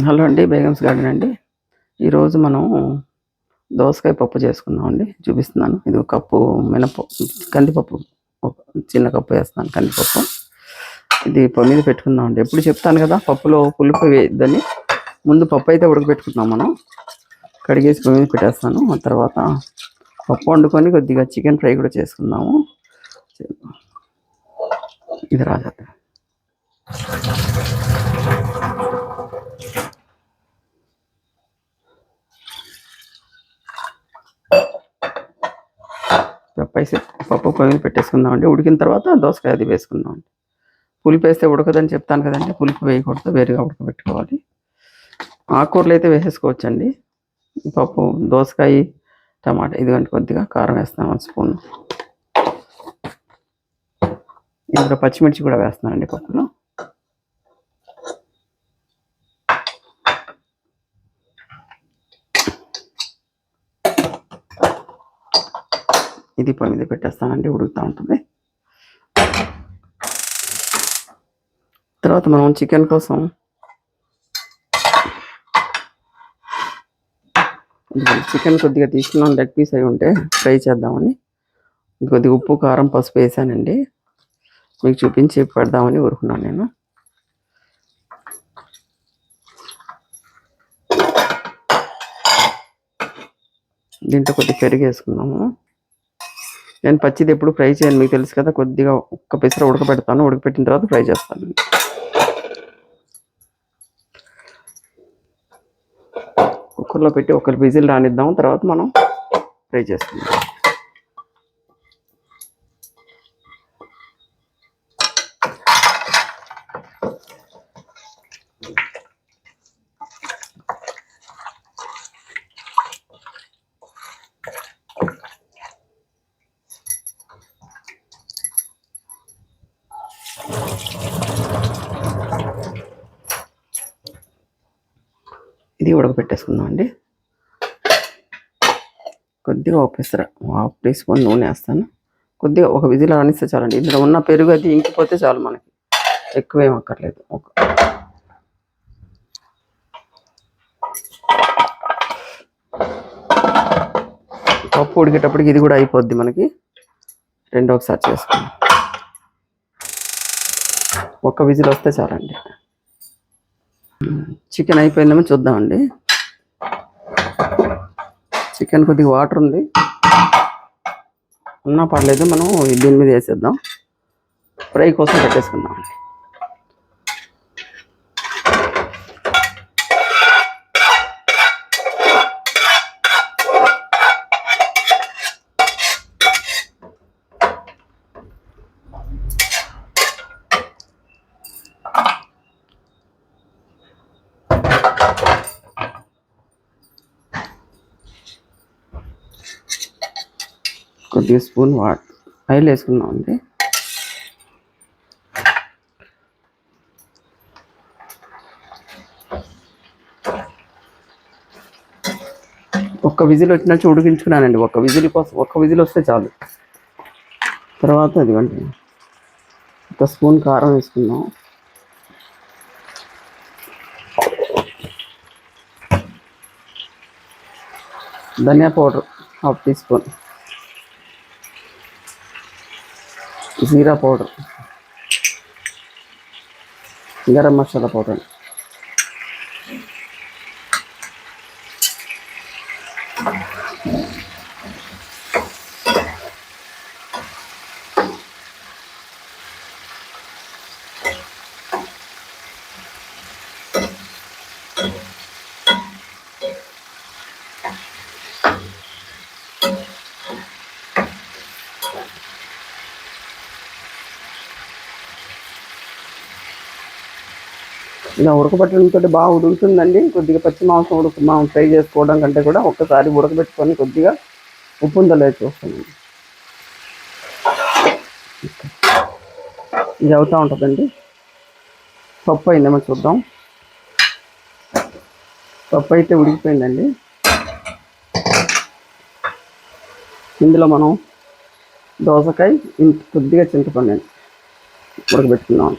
Hello అండి, Begums garden అండి. ఈరోజు మనం దోసకాయ పప్పు చేసుకుందామండి. చూపిస్తున్నాను. ఇది ఒక కప్పు కందిపప్పు, ఒక చిన్న కప్పు వేస్తున్నాను కందిపప్పు. ఇది పొయ్యి మీద పెట్టుకుందామండి. ఎప్పుడు చెప్తాను కదా, పప్పులో పులుపు వేయద్దని. ముందు పప్పు అయితే ఉడకబెట్టుకుందాం. మనం కడిగేసి పొయ్యి మీద పెట్టేస్తాను. ఆ తర్వాత పప్పు వండుకొని కొద్దిగా చికెన్ ఫ్రై కూడా చేసుకుందాము. ఇది రాజా పప్పు పొయ్యి మీద పెట్టేసుకుందామండి. ఉడికిన తర్వాత దోసకాయ అది వేసుకుందామండి. పులుపు వేస్తే ఉడకదని చెప్తాను కదండి, పులుపు వేయకూడదు, వేరుగా ఉడకబెట్టుకోవాలి. ఆకుకూరలు అయితే వేసేసుకోవచ్చండి. పప్పు, దోసకాయ, టమాటా, ఇదిగోండి కొద్దిగా కారం వేస్తాను, 1 స్పూన్. ఇందులో పచ్చిమిర్చి కూడా వేస్తున్నానండి పప్పులో. ఇది పొయ్యి మీద పెట్టేస్తానండి, ఉడుకుతూ ఉంటుంది. తర్వాత మనం చికెన్ కోసం చికెన్ కొద్దిగా తీసుకున్నాం, లెగ్ పీస్ అయి ఉంటే ఫ్రై చేద్దామని కొద్దిగా ఉప్పు, కారం, పసుపు వేసానండి. మీకు చూపించి పెడదామని ఊరుకున్నాను నేను. దీంట్లో కొద్దిగా పెరుగు వేసుకున్నాము. నేను పచ్చిది ఎప్పుడు ఫ్రై చేయను, మీకు తెలుసు కదా. కొద్దిగా ఒక్క పెసర ఉడకబెడతాను, ఉడకబెట్టిన తర్వాత ఫ్రై చేస్తాను. కుక్కర్లో పెట్టి 1 విజిల్ రానిద్దాం, తర్వాత మనం ఫ్రై చేసుకుందాం. ఇది ఉడకపెట్టేసుకుందాం అండి. కొద్దిగా పెసర 1/2 టీ స్పూన్ నూనె వేస్తాను. కొద్దిగా 1 విజిల్ రానిస్తే చాలండి. ఇందులో ఉన్న పెరుగు అది ఇంకిపోతే చాలు, మనకి ఎక్కువేం అక్కర్లేదు. పప్పు ఉడికేటప్పటికి ఇది కూడా అయిపోద్ది మనకి. రెండో ఒకసారి చేసుకుందాం. 1 విజిల్ వస్తే చాలండి. చికెన్ అయిపోయిందేమో చూద్దామండి. చికెన్ కొద్దిగా వాటర్ ఉంది, ఉన్నా పర్లేదు, మనం దీని మీద వేసేద్దాం. ఫ్రై కోసం పెట్టేసుకుందాం అండి. కొద్దిగా స్పూన్ ఆయిల్ వేసుకుందాం అండి. ఒక్క విజిల్ వచ్చినట్టు ఉడికించుకున్నానండి. 1 విజిల్ కోసం 1 విజిల్ వస్తే చాలు. తర్వాత అదిగోండి 1 స్పూన్ కారం వేసుకుందాం. ధనియా పౌడర్ 1/2 టీ స్పూన్, జీరా పౌడర్, గరం మసాలా పౌడర్, ఇలా ఉడకబెట్టడంతో బాగా ఉడుకుతుందండి. కొద్దిగా పచ్చి మాంసం మనం ఫ్రై చేసుకోవడం కంటే కూడా ఒక్కసారి ఉడకబెట్టుకొని కొద్దిగా ఉప్పు ఉందో లేదో చూస్తానండి. ఇది అవుతూ ఉంటుందండి. పప్పు అయిందేమో చూద్దాం. పప్పు అయితే ఉడికిపోయిందండి. ఇందులో మనం దోసకాయ, కొద్దిగా చింతపండు ఉడకబెట్టుకున్నాం.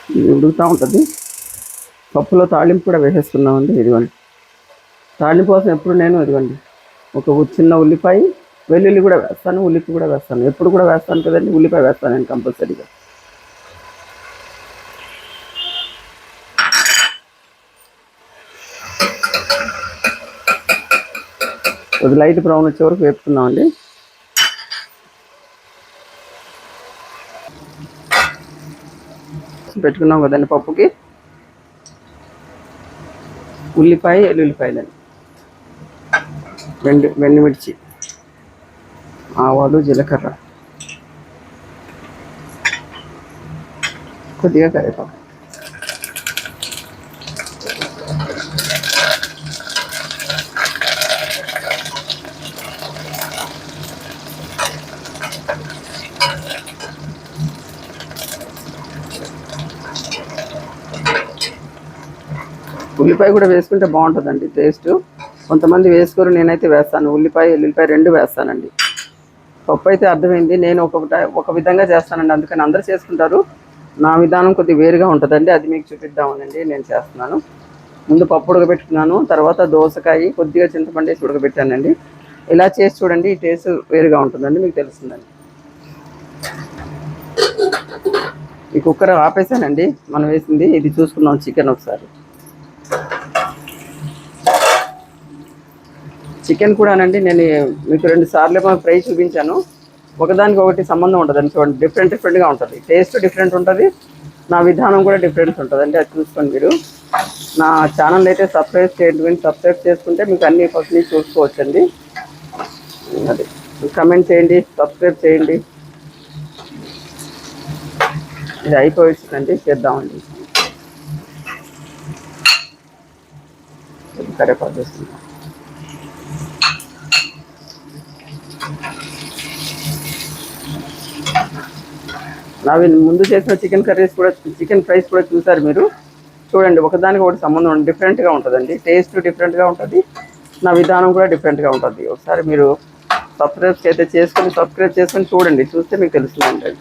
ఇది ఉడుకుతూ ఉంటుంది. పప్పులో తాళింపు కూడా వేసేసుకున్నామండి. ఇదిగోండి తాళింపు కోసం ఎప్పుడు నేను ఇదిగోండి ఒక చిన్న ఉల్లిపాయ, వెల్లుల్లి కూడా వేస్తాను, ఉల్లిపి కూడా వేస్తాను. ఎప్పుడు కూడా వేస్తాను కదండి, ఉల్లిపాయ వేస్తాను నేను కంపల్సరీగా. కొద్ది లైట్ బ్రౌన్ వచ్చే వరకు వేపుకుందామండి. పెట్టుకున్నాం కదండి పప్పుకి ఉల్లిపాయ, ఎల్లుల్లిపాయలండి, వెండిమిర్చి, ఆవాలు, జీలకర్ర, కొద్దిగా కరివేపాకు. ఉల్లిపాయ కూడా వేసుకుంటే బాగుంటుందండి టేస్ట్. కొంతమంది వేసుకోరు, నేనైతే వేస్తాను. ఉల్లిపాయ, ఎల్లుల్లిపాయ 2 వేస్తానండి. పప్పు అయితే అర్థమైంది. నేను ఒక విధంగా చేస్తానండి, అందుకని అందరూ చేసుకుంటారు. నా విధానం కొద్దిగా వేరుగా ఉంటుందండి, అది మీకు చూపిద్దామనండి నేను చేస్తున్నాను. ముందు పప్పు ఉడకబెట్టుకున్నాను, తర్వాత దోసకాయ, కొద్దిగా చింతపండు వేసి ఉడకబెట్టానండి. ఇలా చేసి చూడండి, ఈ టేస్ట్ వేరుగా ఉంటుందండి, మీకు తెలుస్తుందండి. ఈ కుక్కర్ ఆపేసానండి మనం వేసింది. ఇది చూసుకున్నాం చికెన్ ఒకసారి. చికెన్ కూడానండి నేను మీకు 2 సార్లు ఫ్రై చూపించాను. ఒకదానికి ఒకటి సంబంధం ఉంటుందండి. చూడండి డిఫరెంట్గా ఉంటుంది, టేస్ట్ డిఫరెంట్ ఉంటుంది, నా విధానం కూడా డిఫరెన్స్ ఉంటుందండి. అది చూసుకోండి మీరు. నా ఛానల్ అయితే సబ్స్క్రైబ్ చేయండి, సబ్స్క్రైబ్ చేసుకుంటే మీకు అన్ని ఫస్ట్ నుంచి చూసుకోవచ్చండి. అది కమెంట్ చేయండి, సబ్స్క్రైబ్ చేయండి. ఇది అయిపోయిందండి, చేద్దామండి. కరివేపాకు వేస్తున్నాం. నావి ముందు చేసిన చికెన్ కర్రీస్ కూడా, చికెన్ ఫ్రైస్ కూడా చూసారు మీరు. చూడండి ఒకదానికి ఒకటి సంబంధం డిఫరెంట్గా ఉంటుందండి, టేస్ట్ డిఫరెంట్గా ఉంటుంది, నా విధానం కూడా డిఫరెంట్గా ఉంటుంది. ఒకసారి మీరు సబ్స్క్రైబ్ చేసుకొని చూడండి, చూస్తే మీకు తెలుస్తుందండి.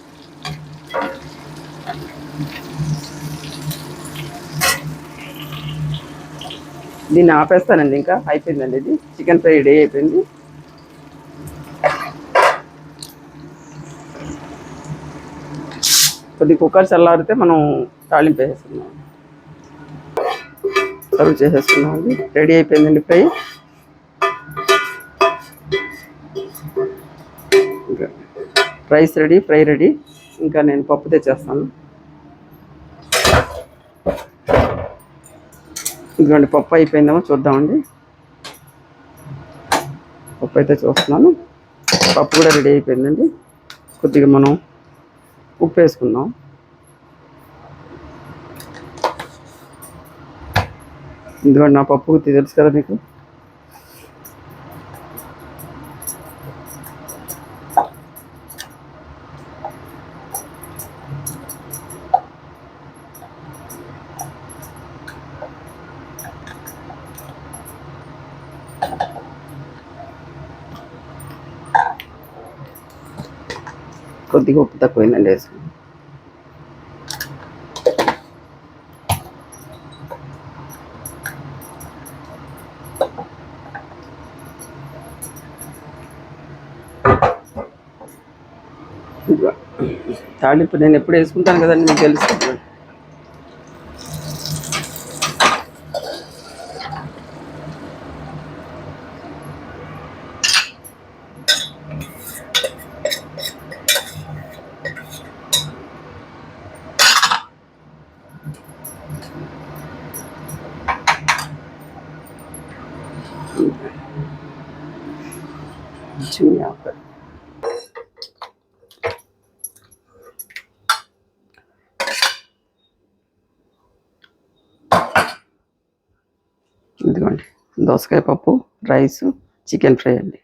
దీన్ని ఆపేస్తానండి, ఇంకా అయిపోయిందండి. ఇది చికెన్ ఫ్రై రెడీ అయిపోయింది. కొద్ది కుక్కర్ చల్లారితే మనం తాళింపు వేసేస్తున్నాం, సర్వ్ చేసేస్తున్నాం అండి. రెడీ అయిపోయిందండి ఫ్రై. ఇంకా రైస్ రెడీ, ఫ్రై రెడీ. ఇంకా నేను పప్పు తెచ్చేస్తాను. ఇదిగోండి పప్పు అయిపోయిందేమో చూద్దామండి. పప్పు అయితే చూస్తున్నాను, పప్పు కూడా రెడీ అయిపోయిందండి. కొద్దిగా మనం ఉప్పు వేసుకుందాం. ఎందుకంటే నా పప్పు తెలుసు కదా మీకు. కొద్దిగా ఉప్పు తక్కువైందండి, వేసుకుందాం. తాళింపు నేను ఎప్పుడు వేసుకుంటాను కదండి, మీకు తెలుసు. ఇదిగోండి దోసకాయ పప్పు, రైసు, చికెన్ ఫ్రై అండి.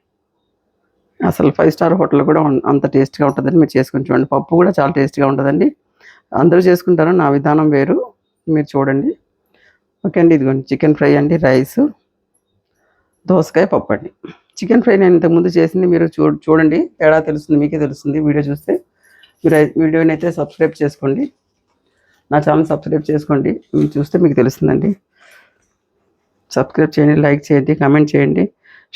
అసలు 5 స్టార్ హోటల్ కూడా అంత టేస్ట్గా ఉంటుందండి, మీరు చేసుకొని చూడండి. పప్పు కూడా చాలా టేస్ట్గా ఉంటుందండి, అందరూ చేసుకుంటారు, నా విధానం వేరు, మీరు చూడండి. ఓకే అండి. ఇదిగోండి చికెన్ ఫ్రై అండి, రైసు, దోసకాయ పప్పు అండి. చికెన్ ఫ్రై నేను ఇంతకుముందు చేసింది మీరు చూడండి, తేడా తెలుస్తుంది, మీకే తెలుస్తుంది వీడియో చూస్తే. మీరు వీడియోని అయితే సబ్స్క్రైబ్ చేసుకోండి. నా ఛానల్ సబ్స్క్రైబ్ చేసుకోండి, మీరు చూస్తే మీకు తెలుస్తుందండి. సబ్స్క్రైబ్ చేయండి, లైక్ చేయండి, కామెంట్ చేయండి,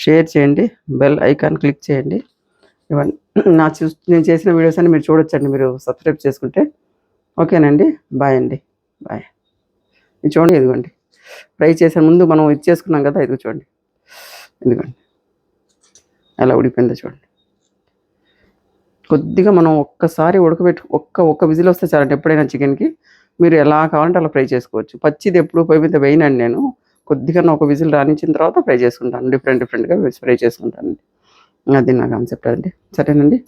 షేర్ చేయండి, బెల్ ఐకాన్ క్లిక్ చేయండి. ఇవన్నీ నేను చేసిన వీడియోస్ అన్ని మీరు చూడొచ్చండి, మీరు సబ్స్క్రైబ్ చేసుకుంటే. ఓకేనండి, బాయ్ అండి, బాయ్. ఇది చూడండి, ఇదిగోండి ఫ్రై చేసే ముందు మనం ఇది చేసుకున్నాం కదా, ఇది చూడండి, ఇదిగోండి ఎలా ఉడిపోయిందో చూడండి. కొద్దిగా మనం ఒక్కసారి ఒక్క విజిల్ వస్తే చాలండి. ఎప్పుడైనా చికెన్కి మీరు ఎలా కావాలంటే అలా ఫ్రై చేసుకోవచ్చు. పచ్చిది ఎప్పుడు పొయ్యి మీద వేయనండి నేను, కొద్దిగా ఒక విజిల్ రానిచ్చిన తర్వాత ఫ్రై చేసుకుంటాను, డిఫరెంట్గా ఫ్రై చేసుకుంటానండి. అది నా కాన్సెప్ట్ అండి. సరేనండి,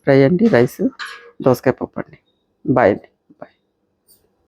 ఫ్రై అండి, రైస్, దోసకాయ పప్పు అండి. బాయ్ అండి.